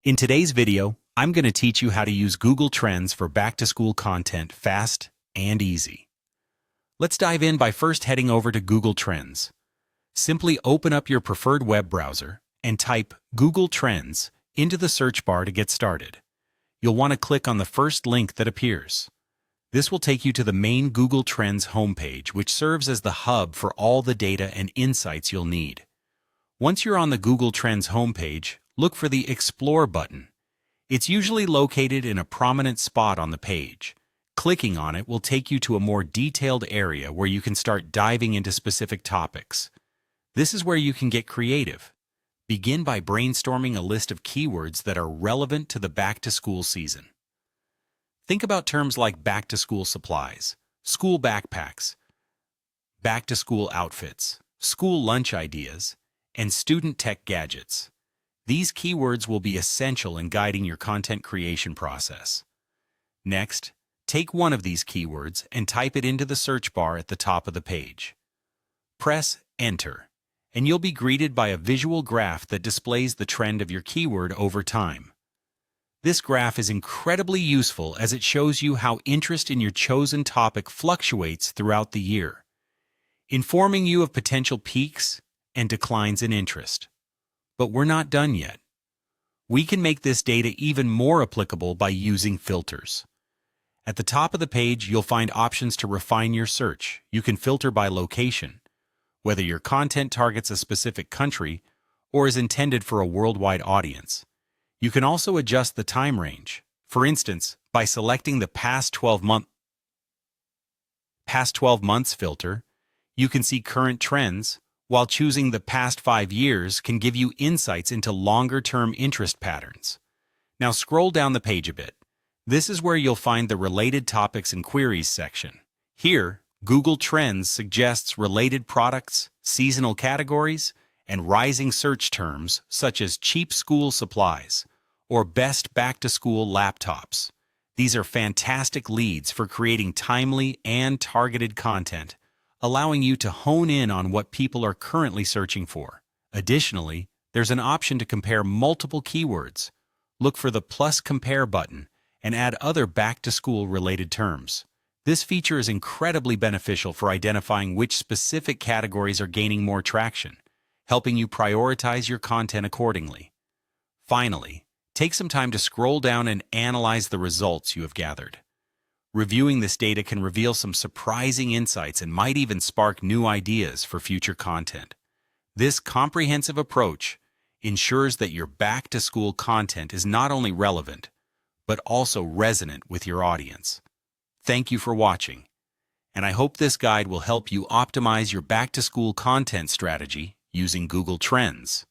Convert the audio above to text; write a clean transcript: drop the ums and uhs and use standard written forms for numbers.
In today's video, I'm going to teach you how to use Google Trends for back-to-school content fast and easy. Let's dive in by first heading over to Google Trends. Simply open up your preferred web browser and type Google Trends into the search bar to get started. You'll want to click on the first link that appears. This will take you to the main Google Trends homepage, which serves as the hub for all the data and insights you'll need. Once you're on the Google Trends homepage, look for the Explore button. It's usually located in a prominent spot on the page. Clicking on it will take you to a more detailed area where you can start diving into specific topics. This is where you can get creative. Begin by brainstorming a list of keywords that are relevant to the back-to-school season. Think about terms like back-to-school supplies, school backpacks, back-to-school outfits, school lunch ideas, and student tech gadgets. These keywords will be essential in guiding your content creation process. Next, take one of these keywords and type it into the search bar at the top of the page. Press Enter, and you'll be greeted by a visual graph that displays the trend of your keyword over time. This graph is incredibly useful as it shows you how interest in your chosen topic fluctuates throughout the year, informing you of potential peaks and declines in interest. But we're not done yet. We can make this data even more applicable by using filters. At the top of the page, you'll find options to refine your search. You can filter by location, whether your content targets a specific country or is intended for a worldwide audience. You can also adjust the time range. For instance, by selecting the past 12 months filter, you can see current trends, while choosing the past 5 years can give you insights into longer-term interest patterns. Now scroll down the page a bit. This is where you'll find the Related Topics and Queries section. Here, Google Trends suggests related products, seasonal categories, and rising search terms such as cheap school supplies or best back-to-school laptops. These are fantastic leads for creating timely and targeted content, allowing you to hone in on what people are currently searching for. Additionally, there's an option to compare multiple keywords. Look for the plus compare button and add other back-to-school related terms. This feature is incredibly beneficial for identifying which specific categories are gaining more traction, helping you prioritize your content accordingly. Finally, take some time to scroll down and analyze the results you have gathered. Reviewing this data can reveal some surprising insights and might even spark new ideas for future content. This comprehensive approach ensures that your back-to-school content is not only relevant, but also resonant with your audience. Thank you for watching, and I hope this guide will help you optimize your back-to-school content strategy using Google Trends.